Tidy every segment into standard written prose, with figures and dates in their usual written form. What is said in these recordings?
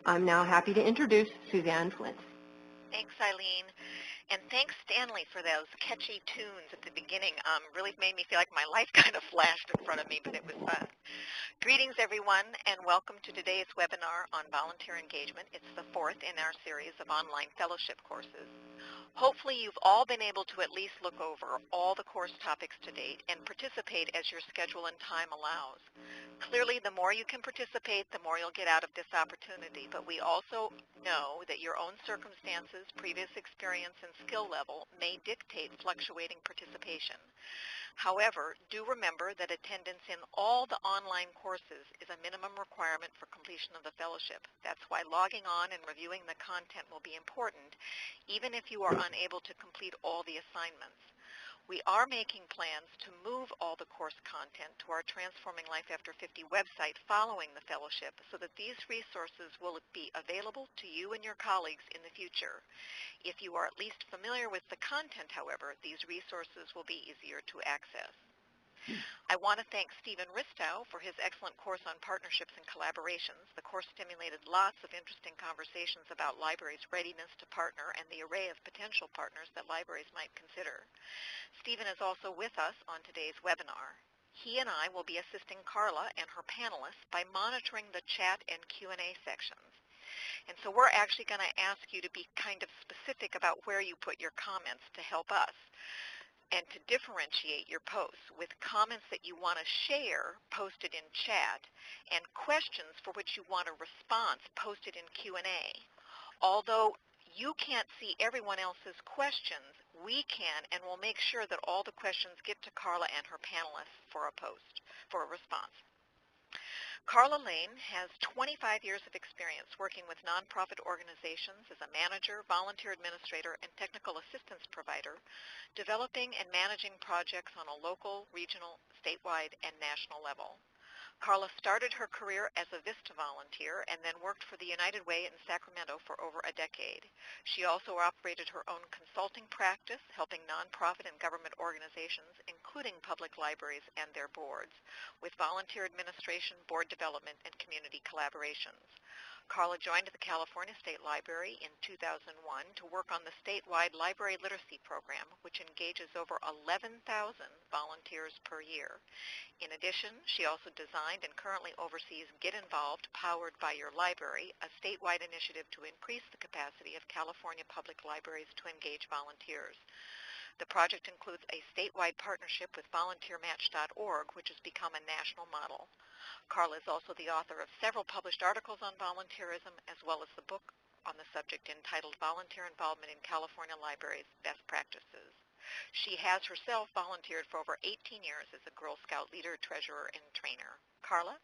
I'm now happy to introduce Suzanne Flint. Thanks, Eileen. And thanks, Stanley, for those catchy tunes at the beginning. Really made me feel like my life kind of flashed in front of me, but it was fun. Greetings, everyone, and welcome to today's webinar on volunteer engagement. It's the fourth in our series of online fellowship courses. Hopefully you've all been able to at least look over all the course topics to date and participate as your schedule and time allows. Clearly, the more you can participate, the more you'll get out of this opportunity, but we also know that your own circumstances, previous experience, and skill level may dictate fluctuating participation. However, do remember that attendance in all the online courses is a minimum requirement for completion of the fellowship. That's why logging on and reviewing the content will be important, even if you are unable to complete all the assignments. We are making plans to move all the course content to our Transforming Life After 50 website following the fellowship so that these resources will be available to you and your colleagues in the future. If you are at least familiar with the content, however, these resources will be easier to access. I want to thank Stephen Ristow for his excellent course on partnerships and collaborations. The course stimulated lots of interesting conversations about libraries' readiness to partner and the array of potential partners that libraries might consider. Stephen is also with us on today's webinar. He and I will be assisting Carla and her panelists by monitoring the chat and Q&A sections. And so we're actually going to ask you to be kind of specific about where you put your comments to help us and to differentiate your posts with comments that you want to share posted in chat and questions for which you want a response posted in Q&A. Although you can't see everyone else's questions, we can, and we'll make sure that all the questions get to Carla and her panelists for a response. Carla Lane has 25 years of experience working with nonprofit organizations as a manager, volunteer administrator, and technical assistance provider, developing and managing projects on a local, regional, statewide, and national level. Carla started her career as a VISTA volunteer and then worked for the United Way in Sacramento for over a decade. She also operated her own consulting practice, helping nonprofit and government organizations, including public libraries and their boards, with volunteer administration, board development, and community collaborations. Carla joined the California State Library in 2001 to work on the statewide library literacy program, which engages over 11,000 volunteers per year. In addition, she also designed and currently oversees Get Involved, Powered by Your Library, a statewide initiative to increase the capacity of California public libraries to engage volunteers. The project includes a statewide partnership with VolunteerMatch.org, which has become a national model. Carla is also the author of several published articles on volunteerism, as well as the book on the subject entitled Volunteer Involvement in California Libraries, Best Practices. She has herself volunteered for over 18 years as a Girl Scout leader, treasurer, and trainer. Carla?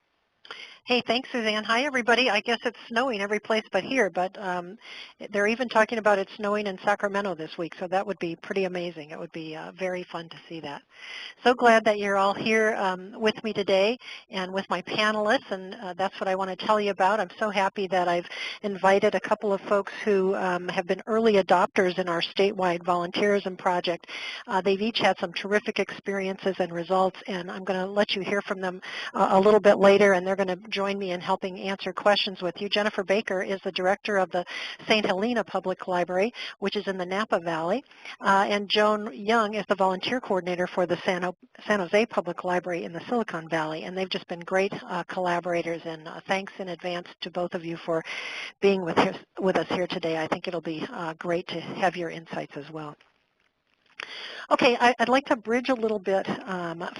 Hey, thanks, Suzanne. Hi, everybody. I guess it's snowing every place but here, but they're even talking about it snowing in Sacramento this week, so that would be pretty amazing. It would be very fun to see that. So glad that you're all here with me today and with my panelists, and that's what I want to tell you about. I'm so happy that I've invited a couple of folks who have been early adopters in our statewide volunteerism project. They've each had some terrific experiences and results, and I'm going to let you hear from them a little bit later, and they're going to join me in helping answer questions with you. Jennifer Baker is the director of the St. Helena Public Library, which is in the Napa Valley, and Joan Young is the volunteer coordinator for the San Jose Public Library in the Silicon Valley, and they've just been great collaborators, and thanks in advance to both of you for being with us here today. I think it'll be great to have your insights as well. Okay, I'd like to bridge a little bit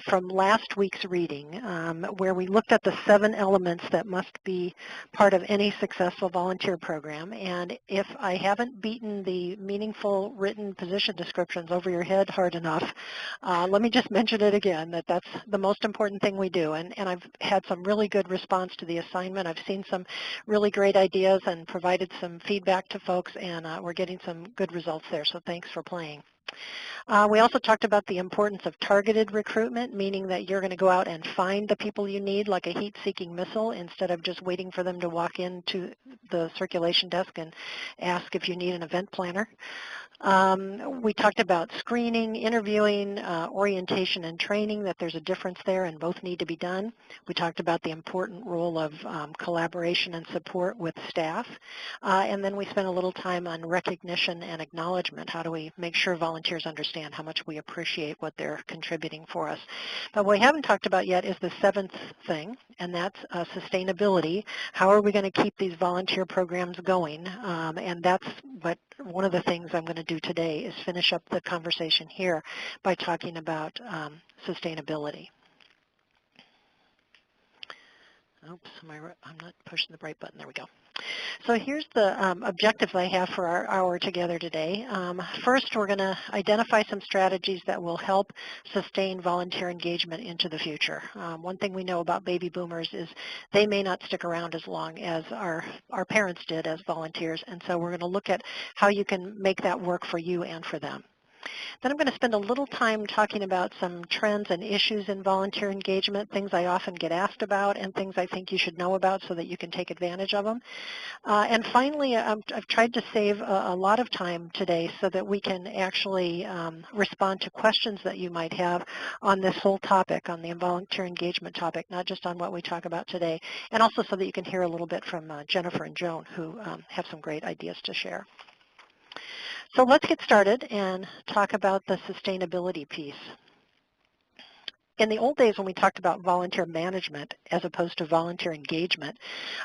from last week's reading where we looked at the 7 elements that must be part of any successful volunteer program. And if I haven't beaten the meaningful written position descriptions over your head hard enough, let me just mention it again, that that's the most important thing we do. And I've had some really good response to the assignment. I've seen some really great ideas and provided some feedback to folks, and we're getting some good results there. So thanks for playing. We also talked about the importance of targeted recruitment, meaning that you're going to go out and find the people you need like a heat-seeking missile instead of just waiting for them to walk into the circulation desk and ask if you need an event planner. We talked about screening, interviewing, orientation, and training, that there's a difference there and both need to be done. We talked about the important role of collaboration and support with staff. And then we spent a little time on recognition and acknowledgement. How do we make sure volunteers understand how much we appreciate what they're contributing for us? But what we haven't talked about yet is the seventh thing, and that's sustainability. How are we going to keep these volunteer programs going? And that's what one of the things I'm going to do today is finish up the conversation here by talking about sustainability. Oops, I'm not pushing the right button. There we go. So here's the objectives I have for our hour together today. First, we're going to identify some strategies that will help sustain volunteer engagement into the future. One thing we know about baby boomers is they may not stick around as long as our parents did as volunteers, and so we're going to look at how you can make that work for you and for them. Then I'm going to spend a little time talking about some trends and issues in volunteer engagement, things I often get asked about and things I think you should know about so that you can take advantage of them. And finally, I've tried to save a lot of time today so that we can actually respond to questions that you might have on this whole topic, on the volunteer engagement topic, not just on what we talk about today, and also so that you can hear a little bit from Jennifer and Joan, who have some great ideas to share. So let's get started and talk about the sustainability piece. In the old days when we talked about volunteer management as opposed to volunteer engagement,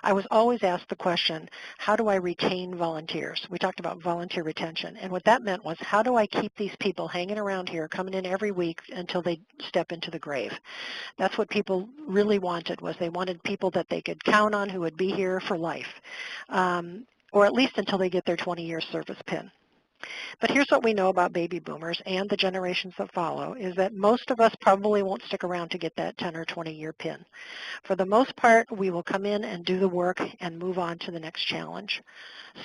I was always asked the question, how do I retain volunteers? We talked about volunteer retention, and what that meant was, how do I keep these people hanging around here, coming in every week until they step into the grave? That's what people really wanted, was they wanted people that they could count on who would be here for life, or at least until they get their 20-year service pin. But here's what we know about baby boomers and the generations that follow, is that most of us probably won't stick around to get that 10 or 20-year pin. For the most part, we will come in and do the work and move on to the next challenge.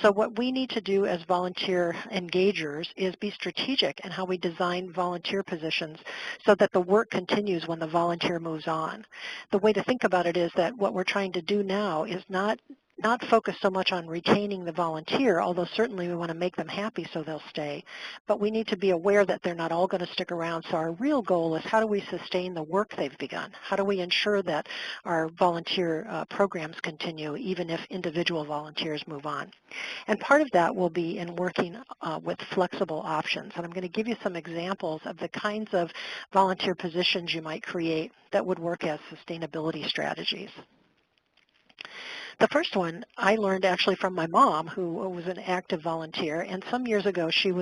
So what we need to do as volunteer engagers is be strategic in how we design volunteer positions so that the work continues when the volunteer moves on. The way to think about it is that what we're trying to do now is not focus so much on retaining the volunteer, although certainly we want to make them happy so they'll stay, but we need to be aware that they're not all going to stick around. So our real goal is, how do we sustain the work they've begun? How do we ensure that our volunteer programs continue even if individual volunteers move on? And part of that will be in working with flexible options. And I'm going to give you some examples of the kinds of volunteer positions you might create that would work as sustainability strategies. The first one I learned actually from my mom, who was an active volunteer, and some years ago she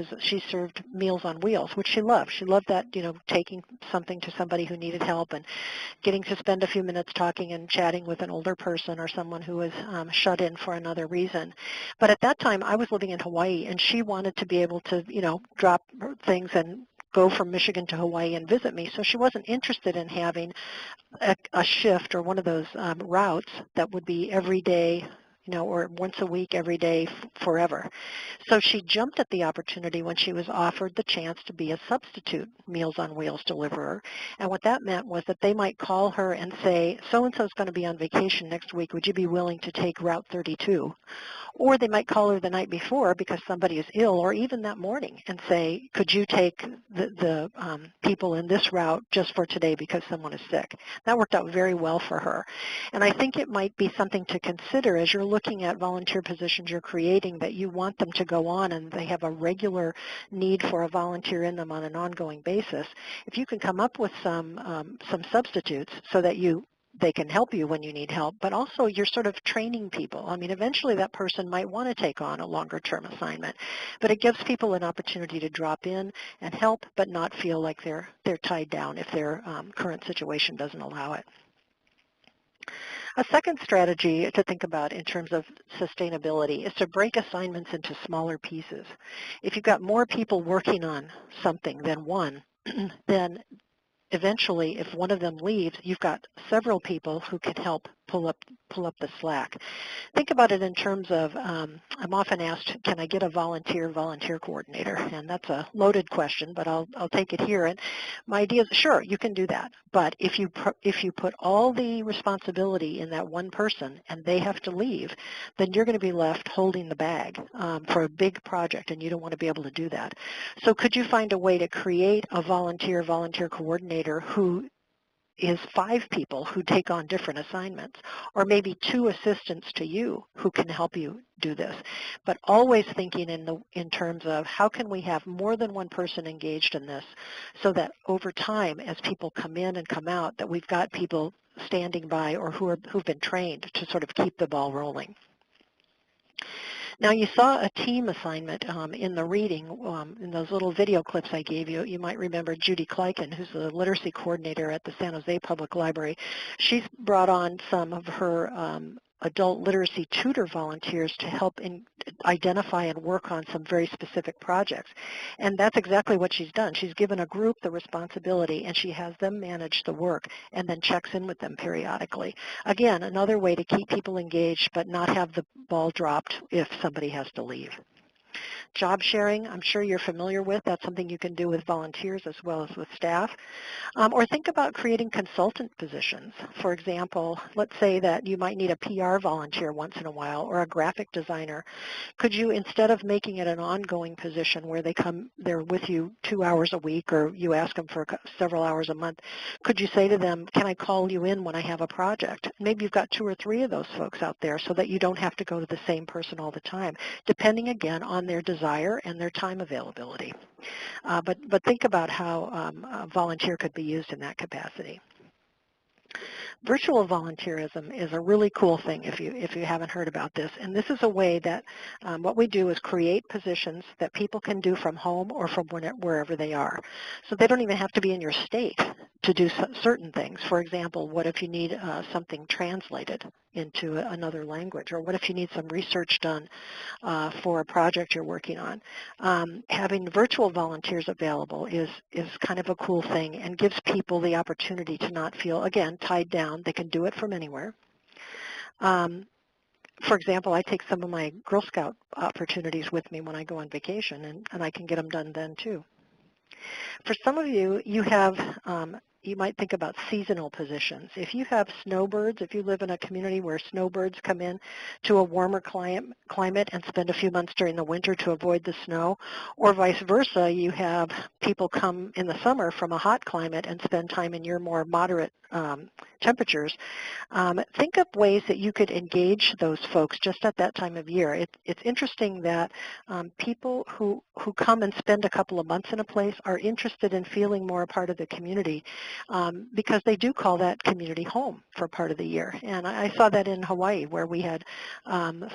served Meals on Wheels, which she loved. She loved that, taking something to somebody who needed help and getting to spend a few minutes talking and chatting with an older person or someone who was shut in for another reason. But at that time I was living in Hawaii, and she wanted to be able to, drop things and go from Michigan to Hawaii and visit me. So she wasn't interested in having a shift or one of those routes that would be every day, or once a week, every day, forever. So she jumped at the opportunity when she was offered the chance to be a substitute Meals on Wheels deliverer. And what that meant was that they might call her and say, so-and-so is going to be on vacation next week. Would you be willing to take Route 32? Or they might call her the night before because somebody is ill, or even that morning, and say, could you take the people in this route just for today because someone is sick? That worked out very well for her. And I think it might be something to consider as you're looking at volunteer positions you're creating, that you want them to go on and they have a regular need for a volunteer in them on an ongoing basis. If you can come up with some substitutes so that they can help you when you need help, but also you're sort of training people. I mean, eventually that person might want to take on a longer-term assignment, but it gives people an opportunity to drop in and help, but not feel like they're tied down if their current situation doesn't allow it. A second strategy to think about in terms of sustainability is to break assignments into smaller pieces. If you've got more people working on something than one, then eventually, if one of them leaves, you've got several people who can help pull up the slack. Think about it in terms of, I'm often asked, can I get a volunteer coordinator? And that's a loaded question, but I'll take it here. And my idea is, sure, you can do that. But if you put all the responsibility in that one person and they have to leave, then you're going to be left holding the bag for a big project, and you don't want to be able to do that. So could you find a way to create a volunteer coordinator who is 5 people who take on different assignments, or maybe 2 assistants to you who can help you do this, but always thinking in terms of how can we have more than one person engaged in this, so that over time, as people come in and come out, that we've got people standing by or who've been trained to sort of keep the ball rolling. Now, you saw a team assignment in the reading, in those little video clips I gave you. You might remember Judy Kleiken, who's the literacy coordinator at the San Jose Public Library. She's brought on some of her adult literacy tutor volunteers to help identify and work on some very specific projects. And that's exactly what she's done. She's given a group the responsibility, and she has them manage the work and then checks in with them periodically. Again, another way to keep people engaged but not have the ball dropped if somebody has to leave. Job sharing, I'm sure you're familiar with. That's something you can do with volunteers as well as with staff. Or think about creating consultant positions. For example, let's say that you might need a PR volunteer once in a while, or a graphic designer. Could you, instead of making it an ongoing position where they're with you 2 hours a week, or you ask them for several hours a month, could you say to them, can I call you in when I have a project? Maybe you've got 2 or 3 of those folks out there so that you don't have to go to the same person all the time, depending again on their desire and their time availability. But think about how a volunteer could be used in that capacity. Virtual volunteerism is a really cool thing if you haven't heard about this. And this is a way that what we do is create positions that people can do from home or from wherever they are. So they don't even have to be in your state to do certain things. For example, what if you need something translated into another language? Or what if you need some research done for a project you're working on? Having virtual volunteers available is kind of a cool thing and gives people the opportunity to not feel, again, tied down. They can do it from anywhere. For example, I take some of my Girl Scout opportunities with me when I go on vacation, and I can get them done then too. For some of you, you might think about seasonal positions. If you have snowbirds, if you live in a community where snowbirds come in to a warmer climate and spend a few months during the winter to avoid the snow, or vice versa, you have people come in the summer from a hot climate and spend time in your more moderate temperatures, think of ways that you could engage those folks just at that time of year. It's interesting that people who come and spend a couple of months in a place are interested in feeling more a part of the community because they do call that community home for part of the year. And I saw that in Hawaii, where we had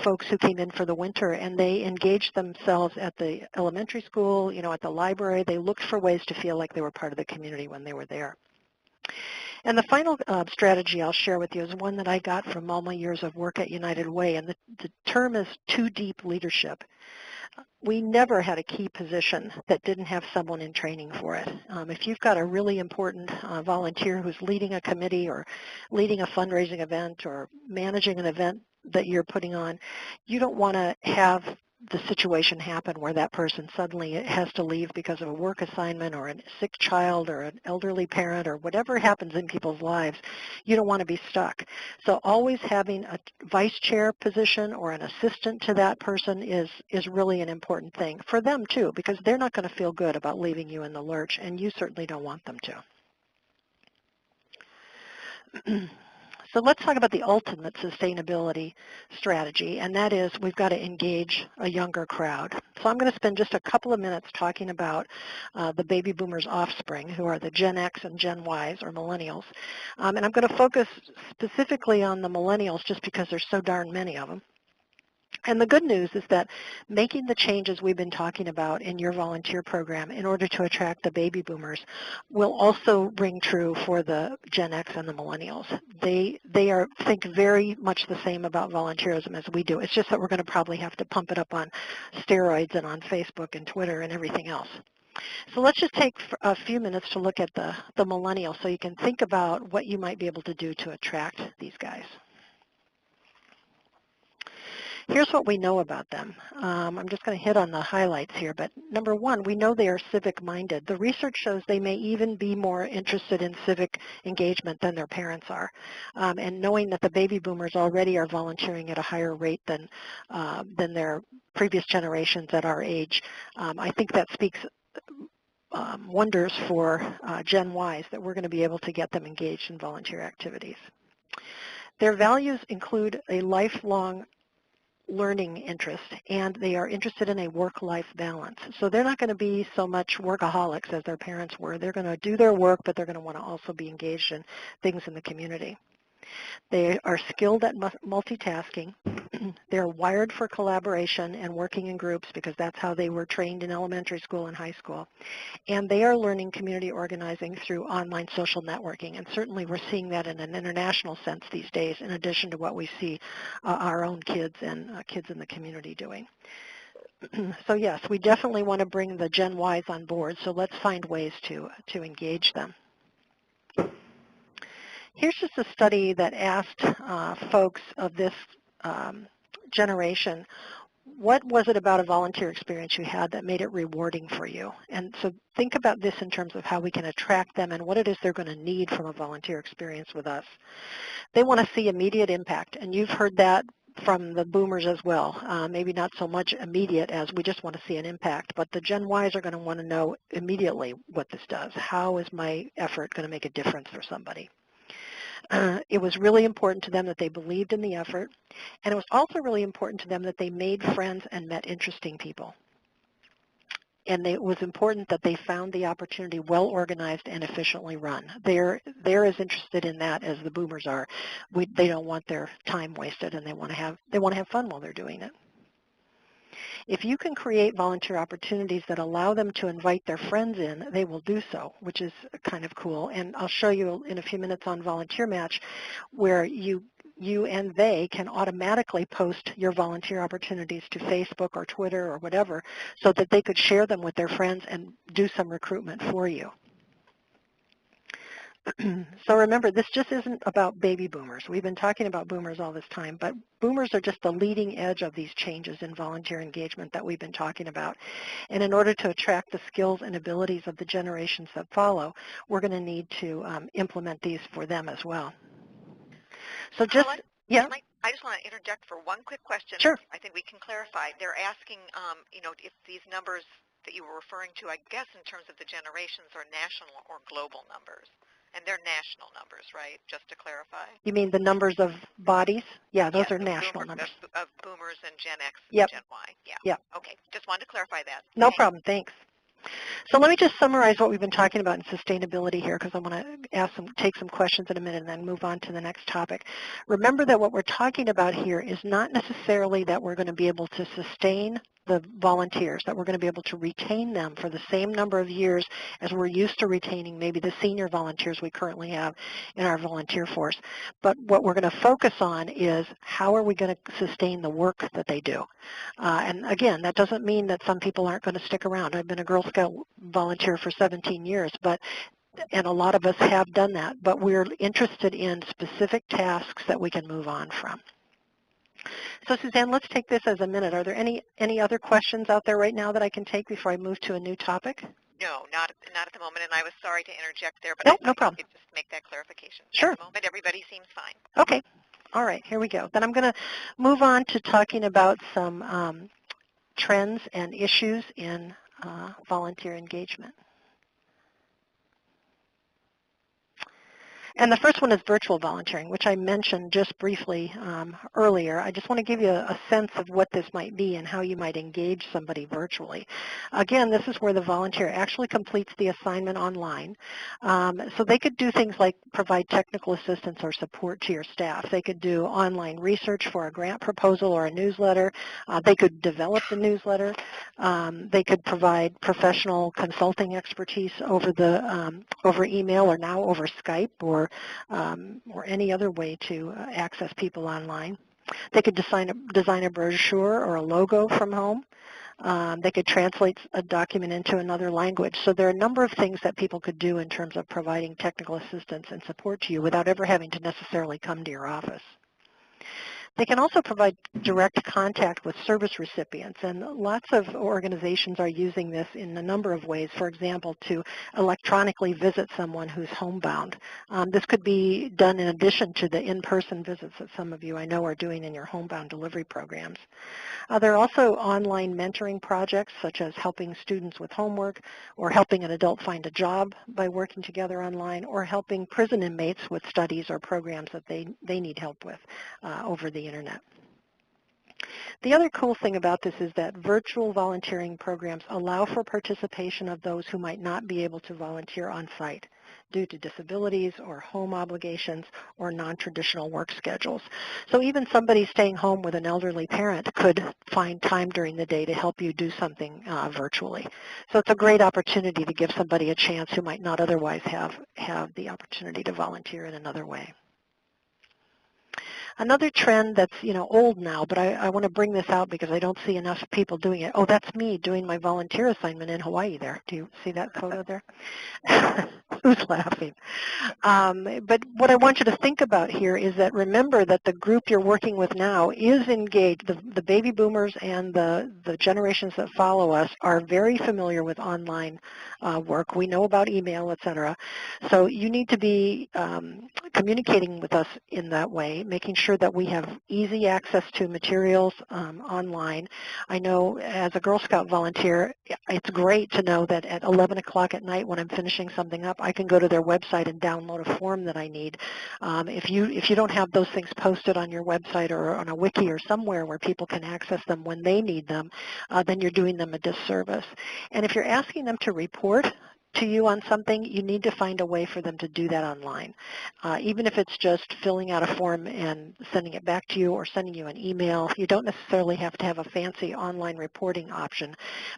folks who came in for the winter, and they engaged themselves at the elementary school, at the library. They looked for ways to feel like they were part of the community when they were there. And the final strategy I'll share with you is one that I got from all my years of work at United Way, and the term is too deep leadership. We never had a key position that didn't have someone in training for it. If you've got a really important volunteer who's leading a committee or leading a fundraising event or managing an event that you're putting on, you don't want to have the situation happen where that person suddenly has to leave because of a work assignment or a sick child or an elderly parent or whatever happens in people's lives. You don't want to be stuck. So always having a vice chair position or an assistant to that person is really an important thing for them too, because they're not going to feel good about leaving you in the lurch, and you certainly don't want them to. So let's talk about the ultimate sustainability strategy, and that is we've got to engage a younger crowd. So I'm going to spend just a couple of minutes talking about the baby boomers' offspring, who are the Gen X and Gen Ys, or millennials. And I'm going to focus specifically on the millennials just because there's so darn many of them. And the good news is that making the changes we've been talking about in your volunteer program in order to attract the baby boomers will also ring true for the Gen X and the millennials. They think very much the same about volunteerism as we do. It's just that we're going to probably have to pump it up on steroids and on Facebook and Twitter and everything else. So let's just take a few minutes to look at the millennials so you can think about what you might be able to do to attract these guys. Here's what we know about them. I'm just going to hit on the highlights here, but number one, we know they are civic-minded. The research shows they may even be more interested in civic engagement than their parents are. And knowing that the baby boomers already are volunteering at a higher rate than their previous generations at our age, I think that speaks wonders for Gen Ys, that we're going to be able to get them engaged in volunteer activities. Their values include a lifelong learning interest, and they are interested in a work-life balance. So they're not going to be so much workaholics as their parents were. They're going to do their work, but they're going to want to also be engaged in things in the community. They are skilled at multitasking. They're wired for collaboration and working in groups because that's how they were trained in elementary school and high school. And they are learning community organizing through online social networking. And certainly we're seeing that in an international sense these days, in addition to what we see our own kids and kids in the community doing. So yes, we definitely want to bring the Gen Ys on board, so let's find ways to engage them. Here's just a study that asked folks of this generation, what was it about a volunteer experience you had that made it rewarding for you? And so think about this in terms of how we can attract them and what it is they're going to need from a volunteer experience with us. They want to see immediate impact, and you've heard that from the boomers as well. Maybe not so much immediate as we just want to see an impact, but the Gen Ys are going to want to know immediately what this does. How is my effort going to make a difference for somebody? It was really important to them that they believed in the effort, and it was also really important to them that they made friends and met interesting people. And it was important that they found the opportunity well organized and efficiently run. They're as interested in that as the boomers are. They don't want their time wasted, and they want to have fun while they're doing it. If you can create volunteer opportunities that allow them to invite their friends in, they will do so, which is kind of cool. And I'll show you in a few minutes on Volunteer Match where you and they can automatically post your volunteer opportunities to Facebook or Twitter or whatever so that they could share them with their friends and do some recruitment for you. So remember, this just isn't about baby boomers. We've been talking about boomers all this time, but boomers are just the leading edge of these changes in volunteer engagement that we've been talking about. And in order to attract the skills and abilities of the generations that follow, we're going to need to implement these for them as well. So just, yeah. I just want to interject for one quick question. Sure. I think we can clarify. They're asking, if these numbers that you were referring to, I guess in terms of the generations, are national or global numbers. And they're national numbers, right, just to clarify? You mean the numbers of bodies? Yeah, those are national numbers. Of boomers and Gen X Yep. and Gen Y. Yeah. Yep. Okay, just wanted to clarify that. No problem, thanks. So let me just summarize what we've been talking about in sustainability here, because I want to take some questions in a minute and then move on to the next topic. Remember that what we're talking about here is not necessarily that we're going to be able to sustain the volunteers, that we're going to be able to retain them for the same number of years as we're used to retaining maybe the senior volunteers we currently have in our volunteer force. But what we're going to focus on is how are we going to sustain the work that they do. And again, that doesn't mean that some people aren't going to stick around. I've been a Girl Scout volunteer for 17 years, and a lot of us have done that, but we're interested in specific tasks that we can move on from. So Suzanne, let's take this as a minute. Are there any other questions out there right now that I can take before I move to a new topic? No, not at the moment, and I was sorry to interject there, but no problem. I could just make that clarification. Sure. At the moment, everybody seems fine. Okay. All right, here we go. Then I'm going to move on to talking about some trends and issues in volunteer engagement. And the first one is virtual volunteering, which I mentioned just briefly earlier. I just want to give you a sense of what this might be and how you might engage somebody virtually. Again, this is where the volunteer actually completes the assignment online. So they could do things like provide technical assistance or support to your staff. They could do online research for a grant proposal or a newsletter. They could develop the newsletter. They could provide professional consulting expertise over email or now over Skype or any other way to access people online. They could design a brochure or a logo from home. They could translate a document into another language. So there are a number of things that people could do in terms of providing technical assistance and support to you without ever having to necessarily come to your office. They can also provide direct contact with service recipients, and lots of organizations are using this in a number of ways. For example, to electronically visit someone who's homebound. This could be done in addition to the in-person visits that some of you I know are doing in your homebound delivery programs. There are also online mentoring projects, such as helping students with homework, or helping an adult find a job by working together online, or helping prison inmates with studies or programs that they need help with over the internet. The other cool thing about this is that virtual volunteering programs allow for participation of those who might not be able to volunteer on site due to disabilities or home obligations or non-traditional work schedules. So even somebody staying home with an elderly parent could find time during the day to help you do something virtually. So it's a great opportunity to give somebody a chance who might not otherwise have the opportunity to volunteer in another way. Another trend that's old now, but I want to bring this out because I don't see enough people doing it. Oh, that's me doing my volunteer assignment in Hawaii there. Do you see that photo there? Who's laughing? But what I want you to think about here is that remember that the group you're working with now is engaged. The baby boomers and the generations that follow us are very familiar with online work. We know about email, etc. So you need to be communicating with us in that way, making sure that we have easy access to materials online. I know as a Girl Scout volunteer, it's great to know that at 11 o'clock at night when I'm finishing something up, I can go to their website and download a form that I need. If you don't have those things posted on your website or on a wiki or somewhere where people can access them when they need them, then you're doing them a disservice. And if you're asking them to report to you on something, you need to find a way for them to do that online. Even if it's just filling out a form and sending it back to you or sending you an email, you don't necessarily have to have a fancy online reporting option.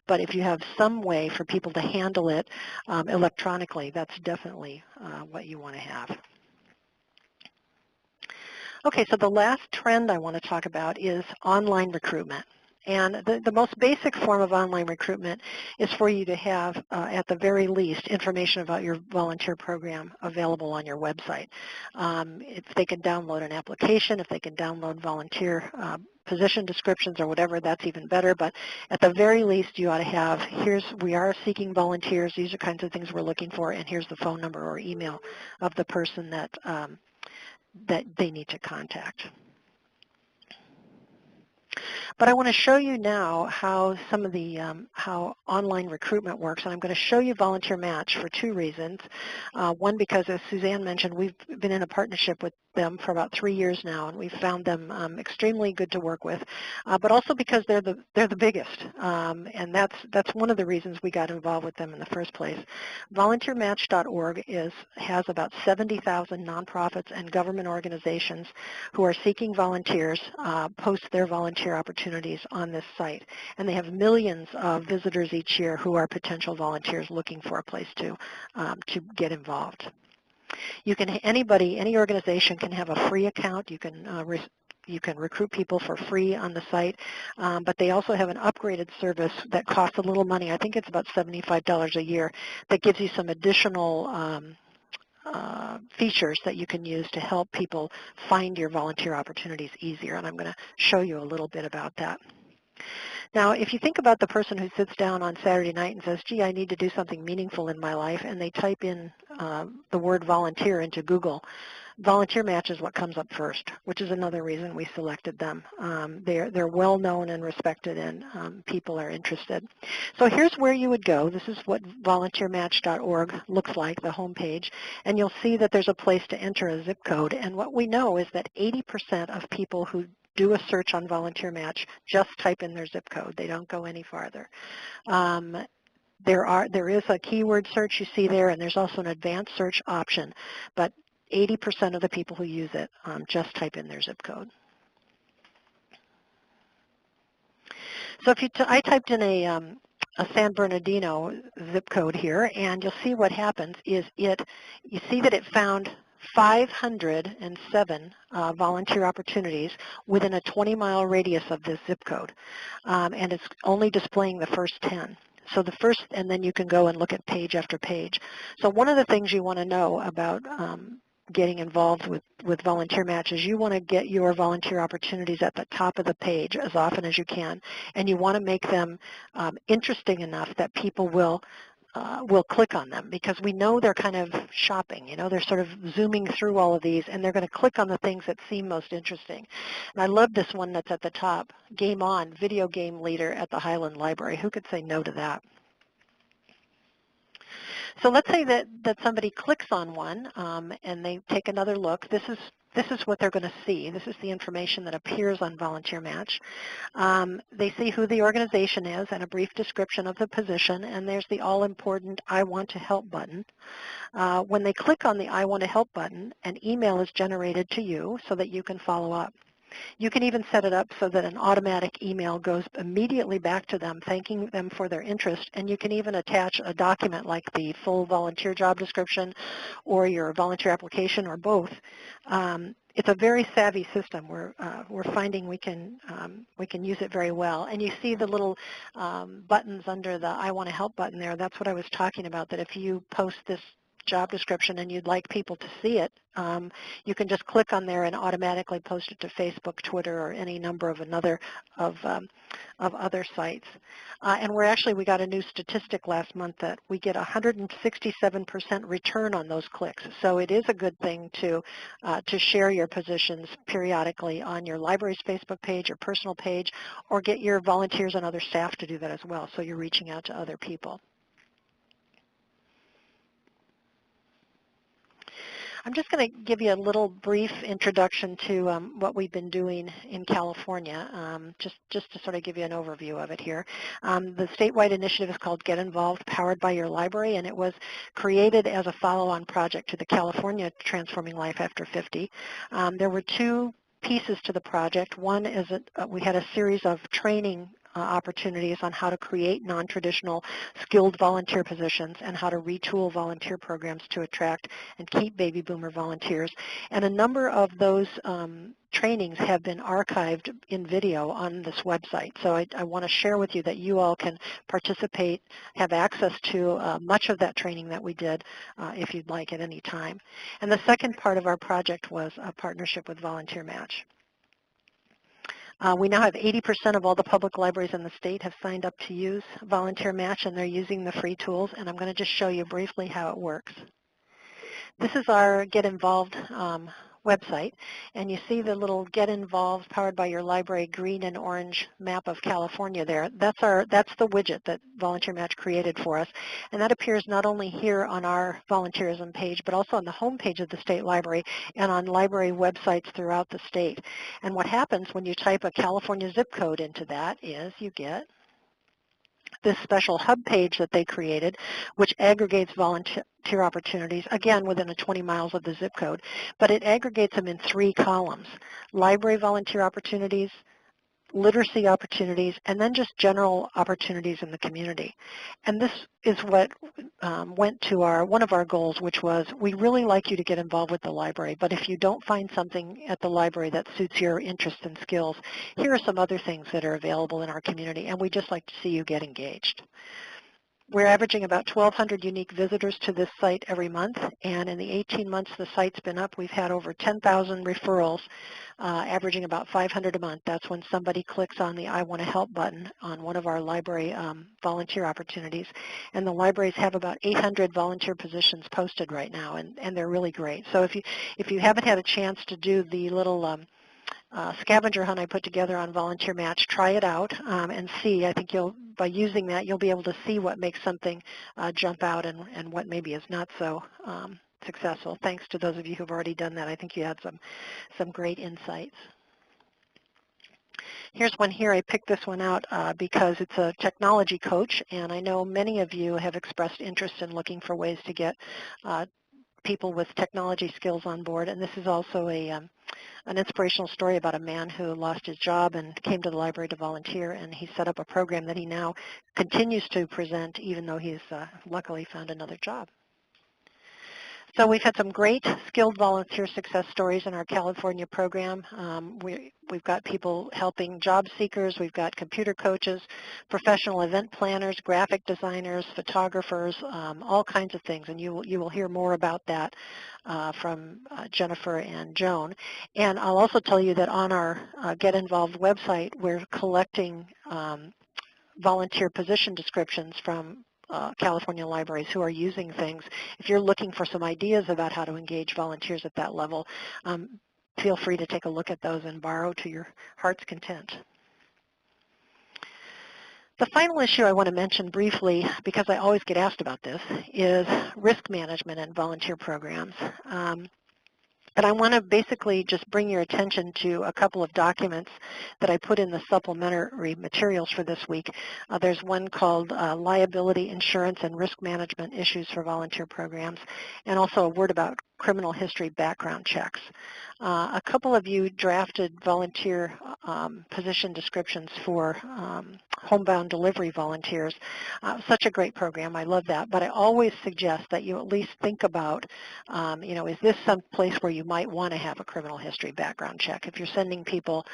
But if you have some way for people to handle it electronically, that's definitely what you want to have. Okay, so the last trend I want to talk about is online recruitment. And the most basic form of online recruitment is for you to have, at the very least, information about your volunteer program available on your website. If they can download an application, if they can download volunteer position descriptions or whatever, that's even better. But at the very least, you ought to have, we are seeking volunteers, these are kinds of things we're looking for, and here's the phone number or email of the person that they need to contact. But I want to show you now how some of the how online recruitment works, and I'm going to show you Volunteer Match for two reasons. One, because as Suzanne mentioned, we've been in a partnership with them for about 3 years now, and we've found them extremely good to work with. But also because they're the biggest, and that's one of the reasons we got involved with them in the first place. VolunteerMatch.org has about 70,000 nonprofits and government organizations who are seeking volunteers post their volunteer opportunities on this site, and they have millions of visitors each year who are potential volunteers looking for a place to get involved. Any organization can have a free account. You can recruit people for free on the site, but they also have an upgraded service that costs a little money. I think it's about $75 a year that gives you some additional features that you can use to help people find your volunteer opportunities easier, and I'm going to show you a little bit about that. Now, if you think about the person who sits down on Saturday night and says, gee, I need to do something meaningful in my life, and they type in the word volunteer into Google, Volunteer Match is what comes up first, which is another reason we selected them. They're well known and respected, and people are interested. So here's where you would go. This is what volunteermatch.org looks like, the homepage, and you'll see that there's a place to enter a zip code. And what we know is that 80% of people who do a search on Volunteer Match just type in their zip code. They don't go any farther. There is a keyword search you see there, and there's also an advanced search option, but 80% of the people who use it just type in their zip code. So if I typed in a San Bernardino zip code here, and you'll see what happens is you see that it found 507 volunteer opportunities within a 20-mile radius of this zip code, and it's only displaying the first 10. So and then you can go and look at page after page. So one of the things you want to know about getting involved with Volunteer Match is you want to get your volunteer opportunities at the top of the page as often as you can, and you want to make them interesting enough that people will click on them, because we know they're kind of shopping, they're sort of zooming through all of these, and they're going to click on the things that seem most interesting. And I love this one that's at the top, Game On, video game leader at the Highland Library. Who could say no to that? So let's say that somebody clicks on one and they take another look. This is what they're going to see. This is the information that appears on Volunteer Match. They see who the organization is and a brief description of the position, and there's the all-important I Want to Help button. When they click on the I Want to Help button, an email is generated to you so that you can follow up. You can even set it up so that an automatic email goes immediately back to them, thanking them for their interest, and you can even attach a document like the full volunteer job description or your volunteer application or both. It's a very savvy system. We're finding we can use it very well. And you see the little buttons under the I Want to Help button there. That's what I was talking about, that if you post this job description and you'd like people to see it, you can just click on there and automatically post it to Facebook, Twitter, or any number of other sites. And we got a new statistic last month that we get 167% return on those clicks. So it is a good thing to share your positions periodically on your library's Facebook page, your personal page, or get your volunteers and other staff to do that as well, so you're reaching out to other people. I'm just going to give you a little brief introduction to what we've been doing in California, just to sort of give you an overview of it here. The statewide initiative is called Get Involved, powered by your library, and it was created as a follow-on project to the California Transforming Life After 50. There were two pieces to the project. One is that we had a series of training opportunities on how to create non-traditional skilled volunteer positions and how to retool volunteer programs to attract and keep baby boomer volunteers. And a number of those trainings have been archived in video on this website. So I want to share with you that you all can participate, have access to much of that training that we did if you'd like at any time. And the second part of our project was a partnership with Volunteer Match. We now have 80% of all the public libraries in the state have signed up to use Volunteer Match, and they're using the free tools, and I'm going to just show you briefly how it works. This is our Get Involved website, and you see the little Get Involved powered by your library green and orange map of California there. That's the widget that Volunteer Match created for us, and that appears not only here on our volunteerism page, but also on the home page of the state library and on library websites throughout the state. And what happens when you type a California zip code into that is you get this special hub page that they created, which aggregates volunteer opportunities, again, within 20 miles of the zip code, but it aggregates them in 3 columns: library volunteer opportunities, literacy opportunities, and then just general opportunities in the community. And this is what went to one of our goals, which was we really like you to get involved with the library, but if you don't find something at the library that suits your interests and skills, here are some other things that are available in our community, and we'd just like to see you get engaged. We're averaging about 1,200 unique visitors to this site every month, and in the 18 months the site's been up, we've had over 10,000 referrals, averaging about 500 a month. That's when somebody clicks on the I Want to Help button on one of our library volunteer opportunities. And the libraries have about 800 volunteer positions posted right now, and they're really great. So if you haven't had a chance to do the little scavenger hunt I put together on Volunteer Match, try it out and see. I think by using that, you'll be able to see what makes something jump out and what maybe is not so successful. Thanks to those of you who've already done that. I think you had some great insights. Here's one here. I picked this one out because it's a technology coach, and I know many of you have expressed interest in looking for ways to get people with technology skills on board, and this is also an inspirational story about a man who lost his job and came to the library to volunteer, and he set up a program that he now continues to present even though he's luckily found another job. So we've had some great skilled volunteer success stories in our California program. We've got people helping job seekers. We've got computer coaches, professional event planners, graphic designers, photographers, all kinds of things. And you will hear more about that from Jennifer and Joan. And I'll also tell you that on our Get Involved website, we're collecting volunteer position descriptions from California libraries who are using things. If you're looking for some ideas about how to engage volunteers at that level, feel free to take a look at those and borrow to your heart's content. The final issue I want to mention briefly, because I always get asked about this, is risk management and volunteer programs. And I want to basically just bring your attention to a couple of documents that I put in the supplementary materials for this week. There's one called Liability Insurance and Risk Management Issues for Volunteer Programs, and also a word about criminal history background checks. A couple of you drafted volunteer position descriptions for homebound delivery volunteers. Such a great program. I love that. But I always suggest that you at least think about, is this some place where you might want to have a criminal history background check? If you're sending people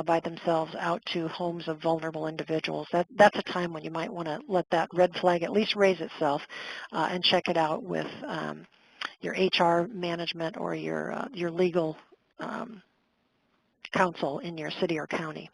by themselves out to homes of vulnerable individuals, that's a time when you might want to let that red flag at least raise itself and check it out with your HR management or your legal counsel in your city or county.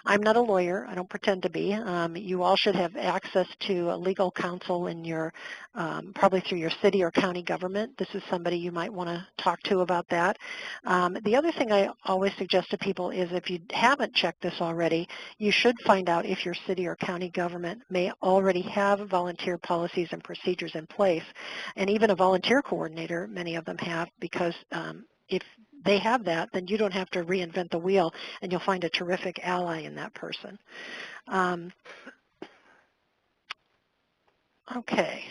I'm not a lawyer. I don't pretend to be. You all should have access to a legal counsel in your, probably through your city or county government. This is somebody you might want to talk to about that. The other thing I always suggest to people is if you haven't checked this already, you should find out if your city or county government may already have volunteer policies and procedures in place. And even a volunteer coordinator, many of them have, because if they have that, then you don't have to reinvent the wheel, and you'll find a terrific ally in that person. Okay.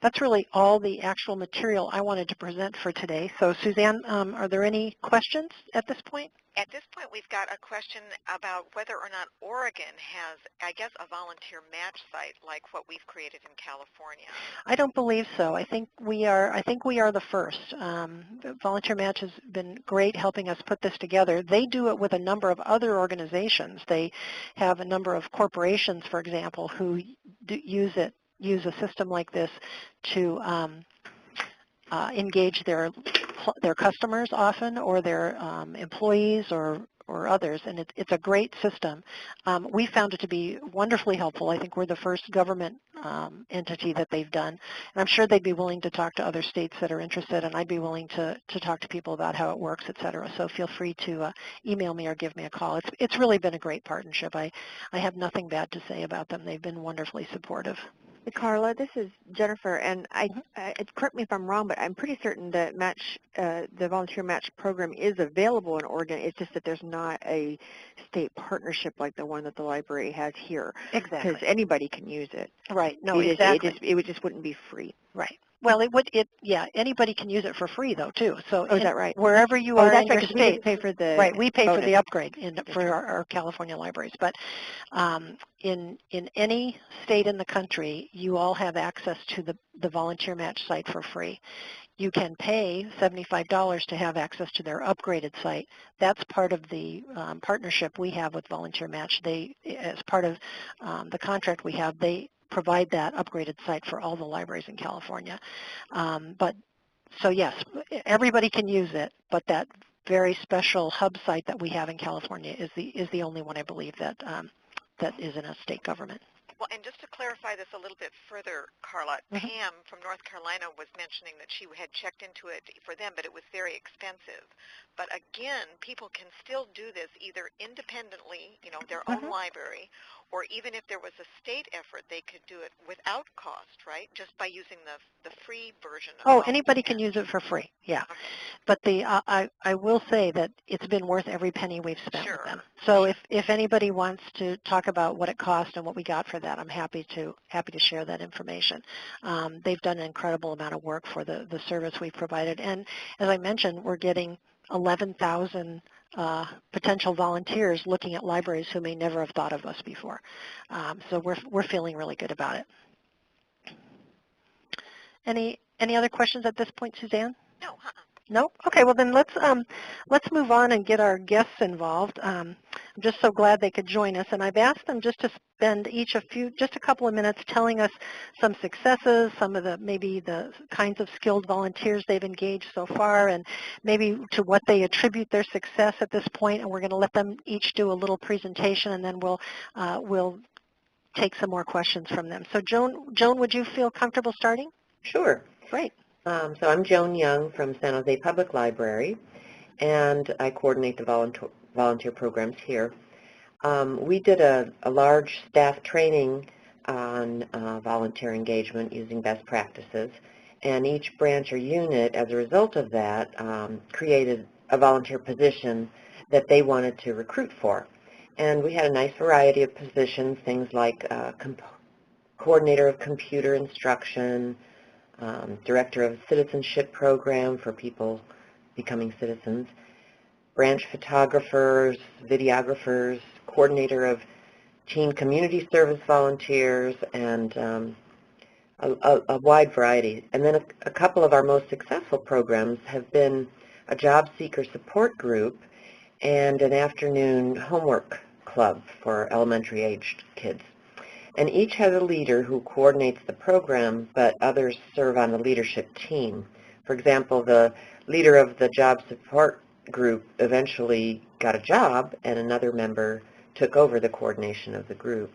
That's really all the actual material I wanted to present for today. So Suzanne, are there any questions at this point? At this point, we've got a question about whether or not Oregon has, I guess, a volunteer match site like what we've created in California. I don't believe so. I think we are the first. Volunteer Match has been great helping us put this together. They do it with a number of other organizations. They have a number of corporations, for example, who use a system like this to engage their customers often, or their employees or others, and it's a great system. We found it to be wonderfully helpful. I think we're the first government entity that they've done, and I'm sure they'd be willing to talk to other states that are interested, and I'd be willing to talk to people about how it works, et cetera. So feel free to email me or give me a call. It's really been a great partnership. I have nothing bad to say about them. They've been wonderfully supportive. Carla, this is Jennifer, and correct me if I'm wrong, but I'm pretty certain that the volunteer match program is available in Oregon. It's just that there's not a state partnership like the one that the library has here. Exactly. Because anybody can use it. Right. No, exactly. It just wouldn't be free. Right. Well, anybody can use it for free though too. So is that right? Wherever you are in your right, state, we pay for the right? We pay bonus. for the upgrade for our California libraries. But in any state in the country, you all have access to the volunteer match site for free. You can pay $75 to have access to their upgraded site. That's part of the partnership we have with Volunteer Match. As part of the contract we have, they provide that upgraded site for all the libraries in California. So yes, everybody can use it, but that very special hub site that we have in California is the only one, I believe, that is in a state government. Well, and just to clarify this a little bit further, Carla, Pam from North Carolina was mentioning that she had checked into it for them, but it was very expensive. But again, people can still do this either independently, their own library, or even if there was a state effort, they could do it without cost, right? Just by using the free version of anybody can use it for free, yeah. Okay. But I will say that it's been worth every penny we've spent with them. So if anybody wants to talk about what it cost and what we got for that, I'm happy to share that information. They've done an incredible amount of work for the service we've provided. And as I mentioned, we're getting 11,000 potential volunteers looking at libraries who may never have thought of us before. So we're feeling really good about it. Any Any other questions at this point, Suzanne? No, No? Okay, well then let's move on and get our guests involved. I'm just so glad they could join us, and I've asked them just to spend just a couple of minutes telling us some successes, some of maybe the kinds of skilled volunteers they've engaged so far, and maybe to what they attribute their success at this point. And we're going to let them each do a little presentation, and then we'll take some more questions from them. So Joan, would you feel comfortable starting? Sure. Great. So I'm Joan Young from San Jose Public Library, and I coordinate the volunteer programs here. We did a large staff training on volunteer engagement using best practices, and each branch or unit, as a result of that, created a volunteer position that they wanted to recruit for. And we had a nice variety of positions, things like coordinator of computer instruction, director of citizenship program for people becoming citizens, branch photographers, videographers, coordinator of teen community service volunteers, and a wide variety. And then a couple of our most successful programs have been a job seeker support group and an afternoon homework club for elementary-aged kids. And each has a leader who coordinates the program, but others serve on the leadership team. For example, the leader of the job support group eventually got a job, and another member took over the coordination of the group.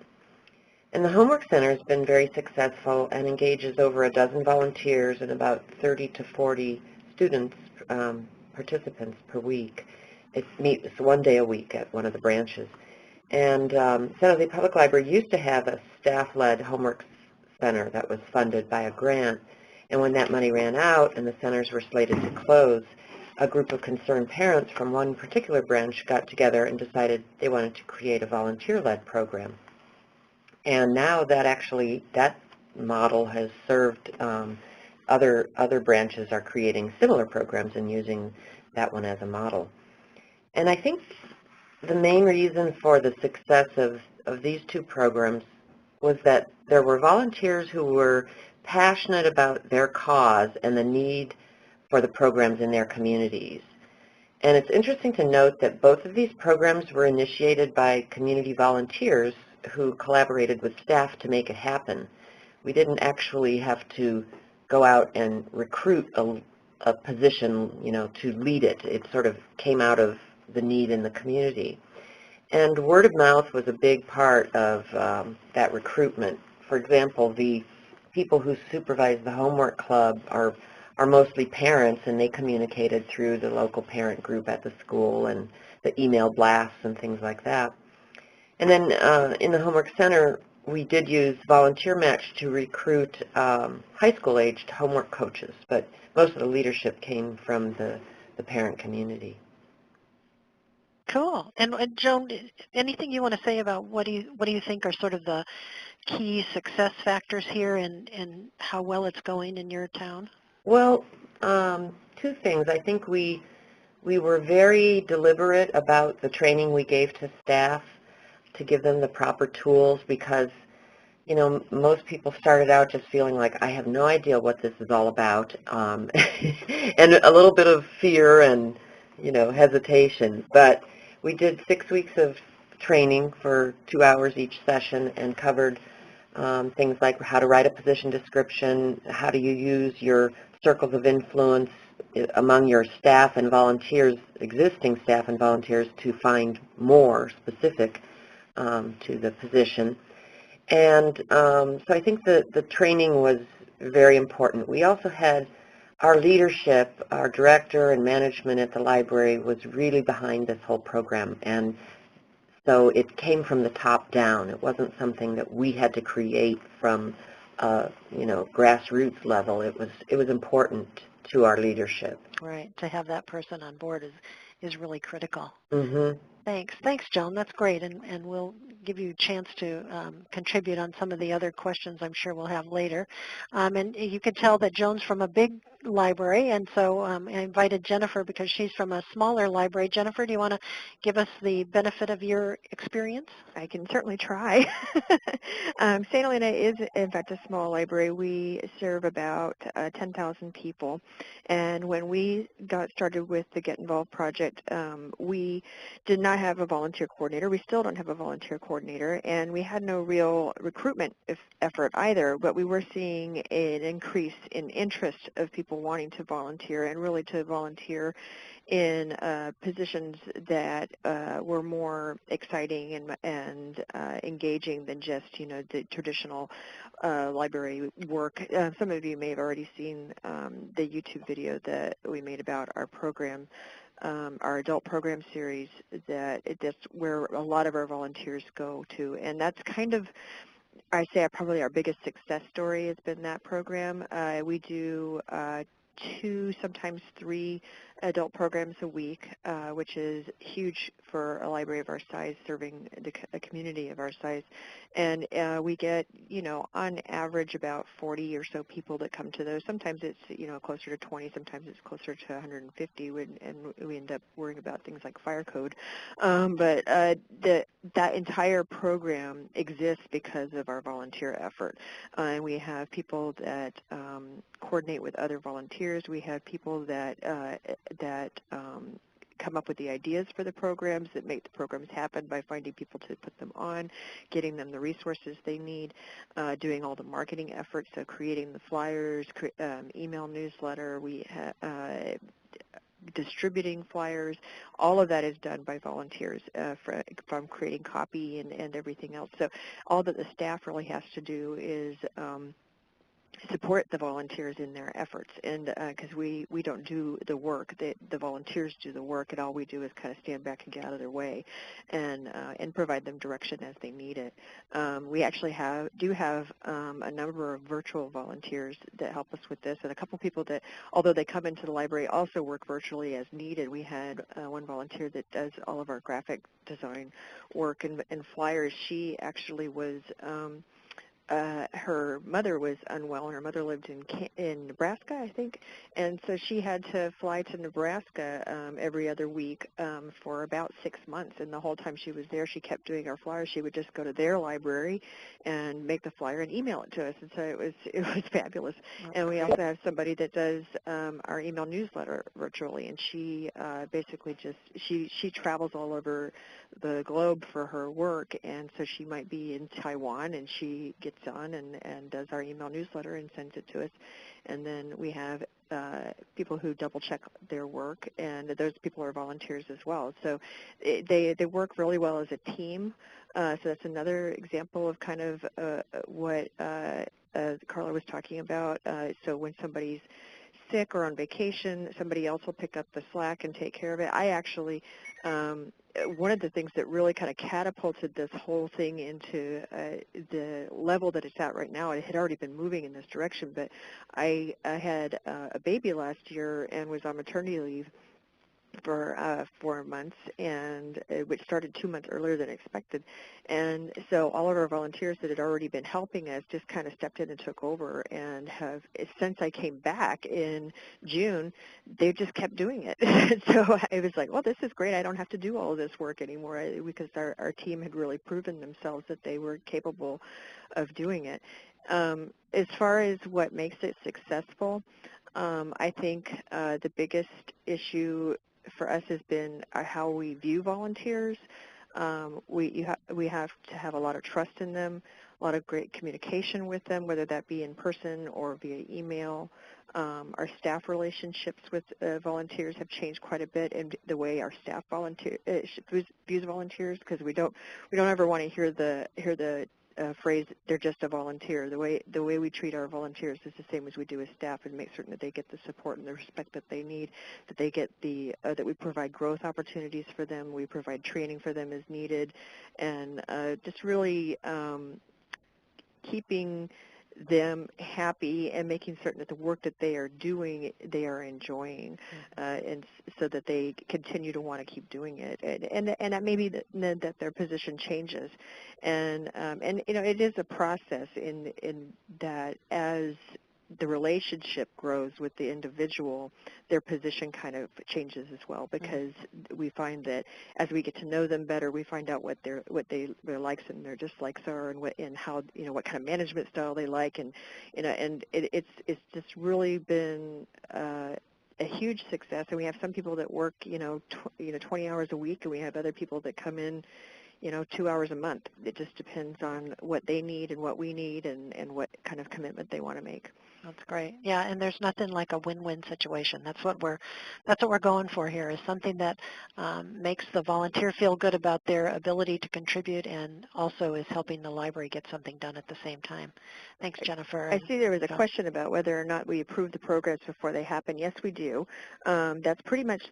And the Homework Center has been very successful and engages over a dozen volunteers and about 30 to 40 students, participants per week. It meets one day a week at one of the branches. And San Jose Public Library used to have a staff-led homework center that was funded by a grant. And when that money ran out and the centers were slated to close, a group of concerned parents from one particular branch got together and decided they wanted to create a volunteer-led program. And now that model has served other branches are creating similar programs and using that one as a model. And I think the main reason for the success of these two programs was that there were volunteers who were passionate about their cause and the need for the programs in their communities. And it's interesting to note that both of these programs were initiated by community volunteers who collaborated with staff to make it happen. We didn't actually have to go out and recruit a position, to lead it. It sort of came out of the need in the community. And word of mouth was a big part of that recruitment. For example, the people who supervise the homework club are mostly parents, and they communicated through the local parent group at the school and the email blasts and things like that. And then in the Homework Center, we did use Volunteer Match to recruit high school-aged homework coaches, but most of the leadership came from the parent community. Cool. And Joan, anything you want to say about what do you think are sort of the key success factors here and how well it's going in your town? Well, two things. I think we were very deliberate about the training we gave to staff to give them the proper tools because, most people started out just feeling like, I have no idea what this is all about, and a little bit of fear and, hesitation. But we did 6 weeks of training for 2 hours each session and covered things like how to write a position description, how do you use your circles of influence among your staff and volunteers, existing staff and volunteers, to find more specific to the position. And so I think the training was very important. We also had our leadership, our director and management at the library was really behind this whole program. And so it came from the top down. It wasn't something that we had to create from grassroots level. It was important to our leadership. Right. To have that person on board is really critical. Mm-hmm. Thanks, Joan. That's great, and we'll give you a chance to contribute on some of the other questions I'm sure we'll have later. And you can tell that Joan's from a big library, and so I invited Jennifer because she's from a smaller library. Jennifer, do you want to give us the benefit of your experience? I can certainly try. St. Helena is, in fact, a small library. We serve about 10,000 people. And when we got started with the Get Involved project, we did not have a volunteer coordinator. We still don't have a volunteer coordinator. And we had no real recruitment effort either, but we were seeing an increase in interest of people wanting to volunteer and really to volunteer in positions that were more exciting and engaging than just, the traditional library work. Some of you may have already seen the YouTube video that we made about our program, our adult program series, that's where a lot of our volunteers go to. And that's kind of, I'd say, probably our biggest success story has been that program. We do 2, sometimes 3 adult programs a week, which is huge for a library of our size, serving a community of our size. And we get, on average about 40 or so people that come to those. Sometimes it's, closer to 20, sometimes it's closer to 150, and we end up worrying about things like fire code. But that entire program exists because of our volunteer effort. And we have people that coordinate with other volunteers. We have people that come up with the ideas for the programs, that make the programs happen by finding people to put them on, getting them the resources they need, doing all the marketing efforts, so creating the flyers, email newsletter, distributing flyers. All of that is done by volunteers, from creating copy and everything else. So all that the staff really has to do is support the volunteers in their efforts, and because we don't do the work, the volunteers do the work, and all we do is kind of stand back and get out of their way and provide them direction as they need it. We actually do have a number of virtual volunteers that help us with this, and a couple people that, although they come into the library, also work virtually as needed. We had one volunteer that does all of our graphic design work and flyers. She actually was her mother was unwell, and her mother lived in Nebraska, I think, and so she had to fly to Nebraska every other week for about 6 months, and the whole time she was there, she kept doing our flyers. She would just go to their library and make the flyer and email it to us, and so it was fabulous. And we also have somebody that does our email newsletter virtually, and she basically she travels all over the globe for her work, and so she might be in Taiwan, and she gets on and does our email newsletter and sends it to us. And then we have people who double check their work, and those people are volunteers as well. So they work really well as a team. So that's another example of kind of what Carla was talking about. So when somebody's sick or on vacation, somebody else will pick up the slack and take care of it. I actually, one of the things that really kind of catapulted this whole thing into the level that it's at right now, it had already been moving in this direction, but I had a baby last year and was on maternity leave for 4 months, and which started 2 months earlier than expected. And so all of our volunteers that had already been helping us just kind of stepped in and took over, and have, since I came back in June, they just kept doing it. So I was like, well, this is great. I don't have to do all of this work anymore, because our team had really proven themselves that they were capable of doing it. As far as what makes it successful, I think the biggest issue for us has been how we view volunteers. We have to have a lot of trust in them, a lot of great communication with them, whether that be in person or via email. Our staff relationships with volunteers have changed quite a bit, and the way our staff views volunteers, because we don't ever want to hear the phrase, they're just a volunteer. The way we treat our volunteers is the same as we do as staff, and make certain that they get the support and the respect that they need, that they get that we provide growth opportunities for them, we provide training for them as needed, and just really keeping them happy and making certain that the work that they are doing, they are enjoying, and so that they continue to want to keep doing it, and that maybe that their position changes, and it is a process in that as the relationship grows with the individual, their position kind of changes as well, because we find that as we get to know them better, we find out what their likes and their dislikes are, and how what kind of management style they like, and it's just really been a huge success. And we have some people that work 20 hours a week, and we have other people that come in 2 hours a month. It just depends on what they need and what we need, and what kind of commitment they want to make. That's great. Yeah, and there's nothing like a win-win situation. That's what we're going for here, is something that makes the volunteer feel good about their ability to contribute, and also is helping the library get something done at the same time. Thanks, Jennifer. I see there was a question about whether or not we approve the programs before they happen. Yes, we do. That's pretty much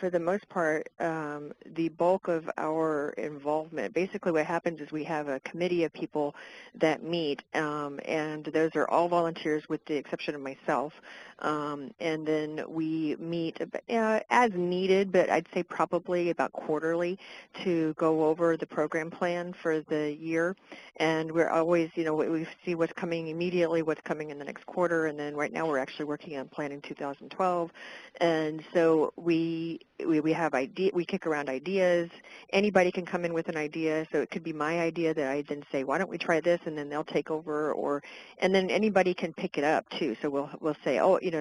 for the most part, the bulk of our involvement. Basically what happens is we have a committee of people that meet, and those are all volunteers with the exception of myself. And then we meet as needed, but I'd say probably about quarterly, to go over the program plan for the year. And we're always, we see what's coming immediately, what's coming in the next quarter, and then right now we're actually working on planning 2012. And so we have we kick around ideas. Anybody can come in with an idea, so it could be my idea that I then say, why don't we try this, and then they'll take over, and then anybody can pick it up too. So we'll say,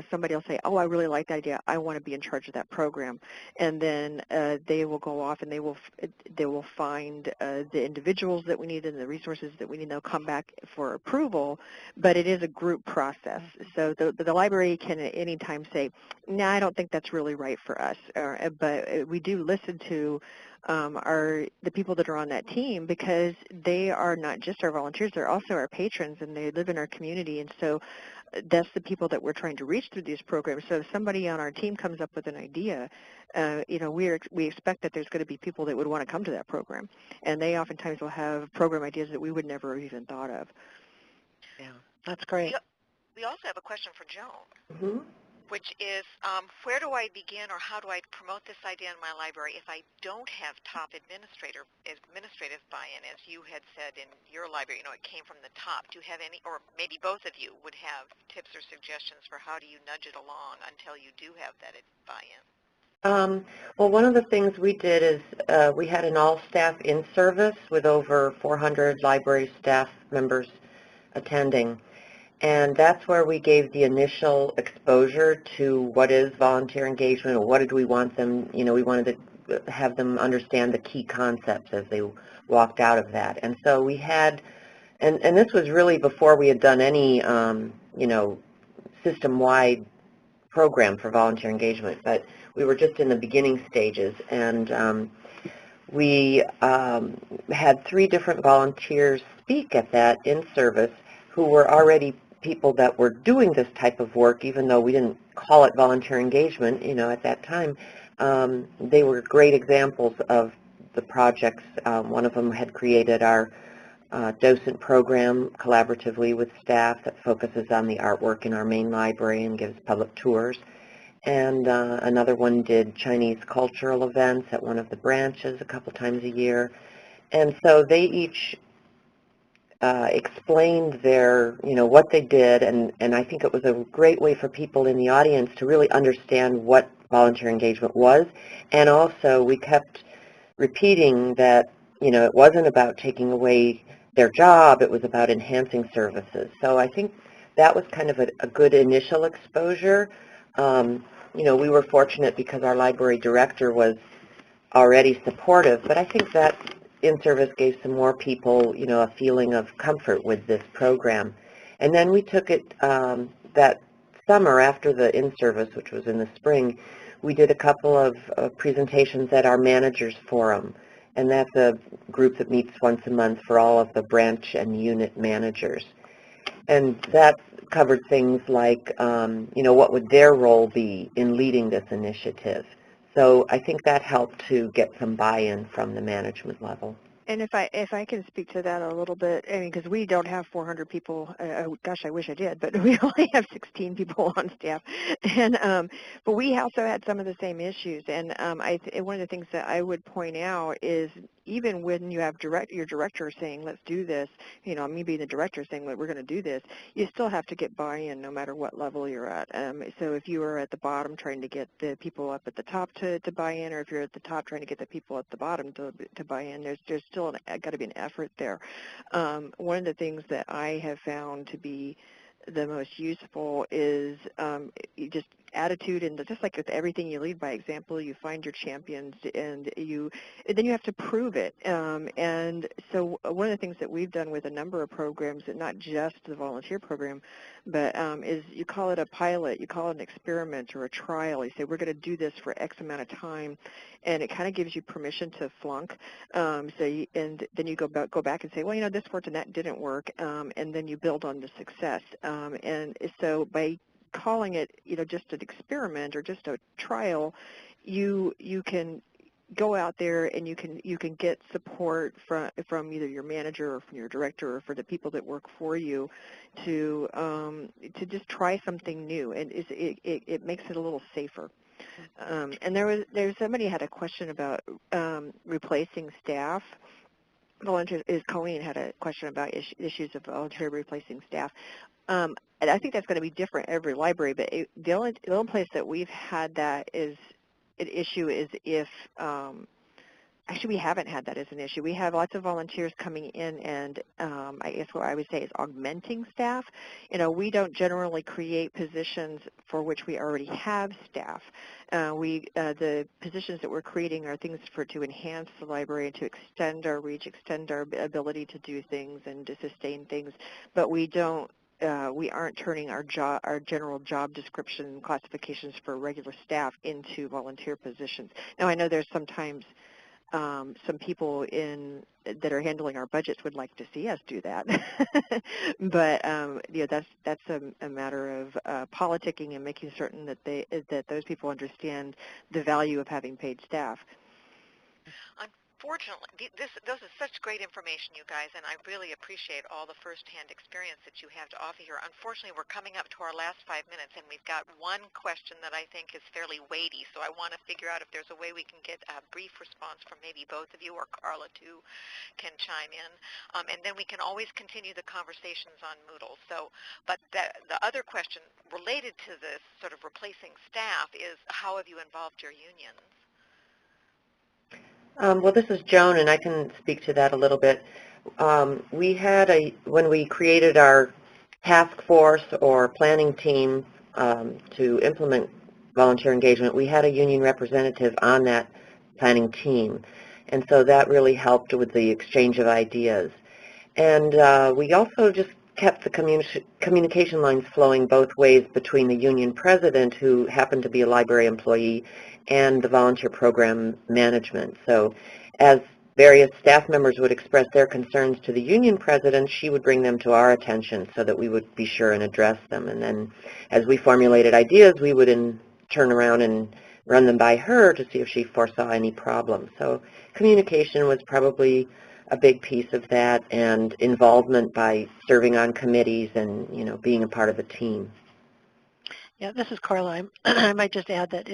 somebody will say, oh, I really like that idea, I want to be in charge of that program, and then they will go off and they will find the individuals that we need and the resources that we need. They'll come back for approval, but it is a group process. So the library can at any time say, no, I don't think that's really right for us, but we do listen to the people that are on that team, because they are not just our volunteers, they're also our patrons, and they live in our community, and so that's the people that we're trying to reach through these programs. So if somebody on our team comes up with an idea, we expect that there's going to be people that would want to come to that program, and they oftentimes will have program ideas that we would never have even thought of. Yeah, that's great. We also have a question for Joan. Mm-hmm. Which is, where do I begin, or how do I promote this idea in my library if I don't have top administrative buy-in? As you had said in your library, it came from the top. Do you have any, or maybe both of you would have tips or suggestions for how do you nudge it along until you do have that buy-in? Well, one of the things we did is we had an all-staff in-service with over 400 library staff members attending. And that's where we gave the initial exposure to what is volunteer engagement, or what did we want them, we wanted to have them understand the key concepts as they walked out of that. And so we had, and this was really before we had done any, system-wide program for volunteer engagement, but we were just in the beginning stages. And we had 3 different volunteers speak at that in-service who were already people that were doing this type of work, even though we didn't call it volunteer engagement, at that time. They were great examples of the projects. One of them had created our docent program collaboratively with staff that focuses on the artwork in our main library and gives public tours. And another one did Chinese cultural events at one of the branches a couple times a year. And so they each explained their, what they did, and I think it was a great way for people in the audience to really understand what volunteer engagement was. And also we kept repeating that, it wasn't about taking away their job, it was about enhancing services. So I think that was kind of a good initial exposure. We were fortunate because our library director was already supportive, but I think that in-service gave some more people, a feeling of comfort with this program. And then we took it that summer after the in-service, which was in the spring, we did a couple of presentations at our managers forum. And that's a group that meets once a month for all of the branch and unit managers. And that covered things like, what would their role be in leading this initiative? So I think that helped to get some buy-in from the management level. And if I can speak to that a little bit, because we don't have 400 people. Gosh, I wish I did, but we only have 16 people on staff. And but we also had some of the same issues. And one of the things that I would point out is, even when you have your director saying, let's do this, me being the director saying, well, we're going to do this, you still have to get buy-in no matter what level you're at. So if you are at the bottom trying to get the people up at the top to buy in, or if you're at the top trying to get the people at the bottom to buy in, there's still got to be an effort there. One of the things that I have found to be the most useful is just attitude, and just like with everything, you lead by example. You find your champions, and then you have to prove it. And so one of the things that we've done with a number of programs, and not just the volunteer program, but is you call it a pilot, you call it an experiment or a trial. You say, we're going to do this for X amount of time, and it kind of gives you permission to flunk. And then you go back and say, well, this worked and that didn't work, and then you build on the success. And so by calling it, just an experiment or just a trial, you can go out there and you can get support from either your manager or from your director or for the people that work for you to just try something new, and it makes it a little safer. And there's somebody had a question about replacing staff. Colleen had a question about issues of volunteer replacing staff. And I think that's going to be different every library, but the only place that we've had that is an issue is if, actually we haven't had that as an issue. We have lots of volunteers coming in, and I guess what I would say is augmenting staff. We don't generally create positions for which we already have staff. The positions that we're creating are things to enhance the library and to extend our reach, extend our ability to do things and to sustain things, but we aren't turning our general job description classifications for regular staff into volunteer positions. Now, I know there's sometimes some people that are handling our budgets would like to see us do that, but that's a matter of politicking and making certain that those people understand the value of having paid staff. Unfortunately, this is such great information, you guys, and I really appreciate all the firsthand experience that you have to offer here. Unfortunately, we're coming up to our last 5 minutes, and we've got one question that I think is fairly weighty, so I want to figure out if there's a way we can get a brief response from maybe both of you, or Carla, too, can chime in. And then we can always continue the conversations on Moodle. But the other question related to this sort of replacing staff is, how have you involved your unions? Well, this is Joan, and I can speak to that a little bit. When we created our task force or planning team to implement volunteer engagement, we had a union representative on that planning team, and so that really helped with the exchange of ideas. And we also just kept the communication lines flowing both ways between the union president, who happened to be a library employee, and the volunteer program management. So as various staff members would express their concerns to the union president, she would bring them to our attention so that we would be sure and address them. And then as we formulated ideas, we would turn around and run them by her to see if she foresaw any problems. So communication was probably a big piece of that, and involvement by serving on committees and being a part of a team. Yeah, this is Carla. I might just add that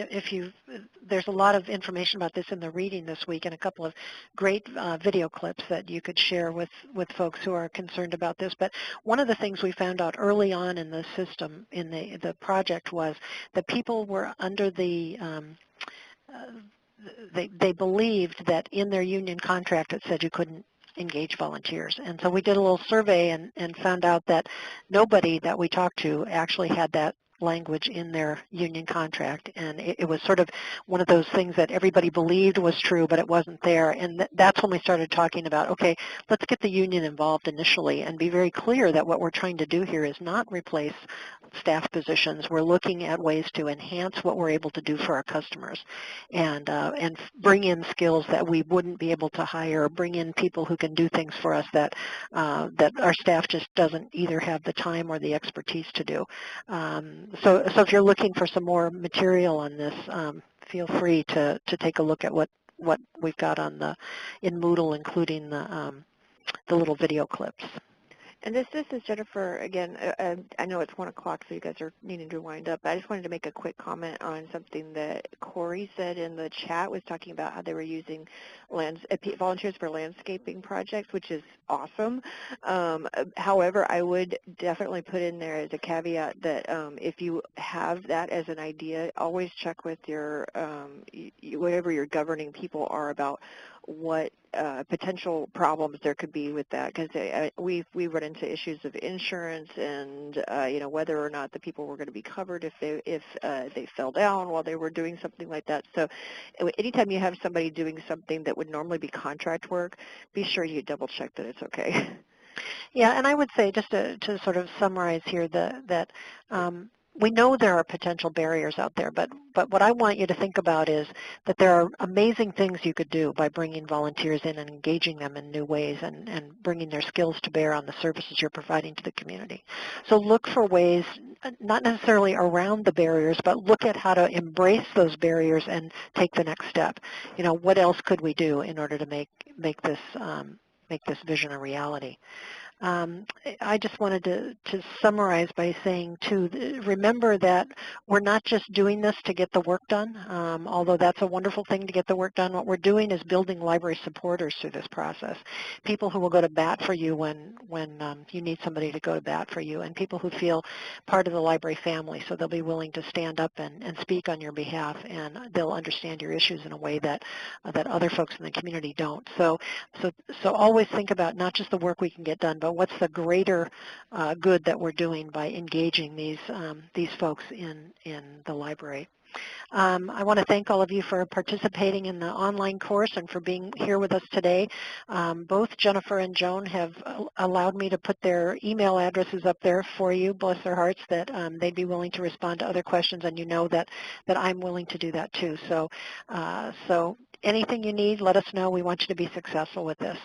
there's a lot of information about this in the reading this week, and a couple of great video clips that you could share with folks who are concerned about this. But one of the things we found out early on in the system, in the project, was that people were under the they believed that in their union contract it said you couldn't engage volunteers. And so we did a little survey and found out that nobody that we talked to actually had that language in their union contract, and it was sort of one of those things that everybody believed was true, but it wasn't there. And that's when we started talking about, okay, let's get the union involved initially and be very clear that what we're trying to do here is not replace staff positions. We're looking at ways to enhance what we're able to do for our customers, and bring in skills that we wouldn't be able to hire, bring in people who can do things for us that our staff just doesn't either have the time or the expertise to do. So if you're looking for some more material on this, feel free to take a look at what we've got in Moodle, including the little video clips. And this is Jennifer again. I know it's 1 o'clock, so you guys are needing to wind up. But I just wanted to make a quick comment on something that Corey said in the chat. Was talking about how they were using volunteers for landscaping projects, which is awesome. However, I would definitely put in there as a caveat that if you have that as an idea, always check with your whatever your governing people are about what potential problems there could be with that, because we run into issues of insurance and whether or not the people were going to be covered if they fell down while they were doing something like that. So anytime you have somebody doing something that would normally be contract work, be sure you double check that it's okay. Yeah, and I would say, just to sort of summarize here, that we know there are potential barriers out there, but what I want you to think about is that there are amazing things you could do by bringing volunteers in and engaging them in new ways and bringing their skills to bear on the services you're providing to the community. So look for ways, not necessarily around the barriers, but look at how to embrace those barriers and take the next step. What else could we do in order to make this vision a reality? I just wanted to summarize by saying, too, remember that we're not just doing this to get the work done, although that's a wonderful thing to get the work done. What we're doing is building library supporters through this process, people who will go to bat for you when you need somebody to go to bat for you, and people who feel part of the library family, so they'll be willing to stand up and speak on your behalf, and they'll understand your issues in a way that other folks in the community don't. So always think about not just the work we can get done, but what's the greater good that we're doing by engaging these folks in the library. I want to thank all of you for participating in the online course and for being here with us today. Both Jennifer and Joan have allowed me to put their email addresses up there for you, bless their hearts, that they'd be willing to respond to other questions, and you know that I'm willing to do that too. So anything you need, let us know. We want you to be successful with this.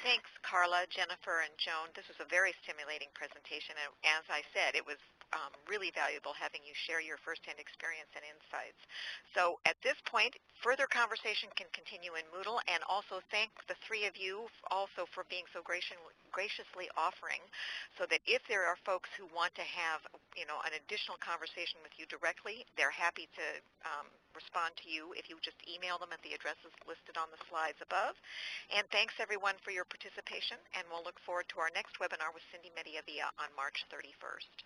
Thanks, Carla, Jennifer, and Joan. This was a very stimulating presentation, and as I said, it was really valuable having you share your firsthand experience and insights. So at this point, further conversation can continue in Moodle, and also thank the three of you also for being so graciously offering, so that if there are folks who want to have an additional conversation with you directly, they're happy to respond to you if you just email them at the addresses listed on the slides above. And thanks everyone for your participation, and we'll look forward to our next webinar with Cindy Mediavilla on March 31st.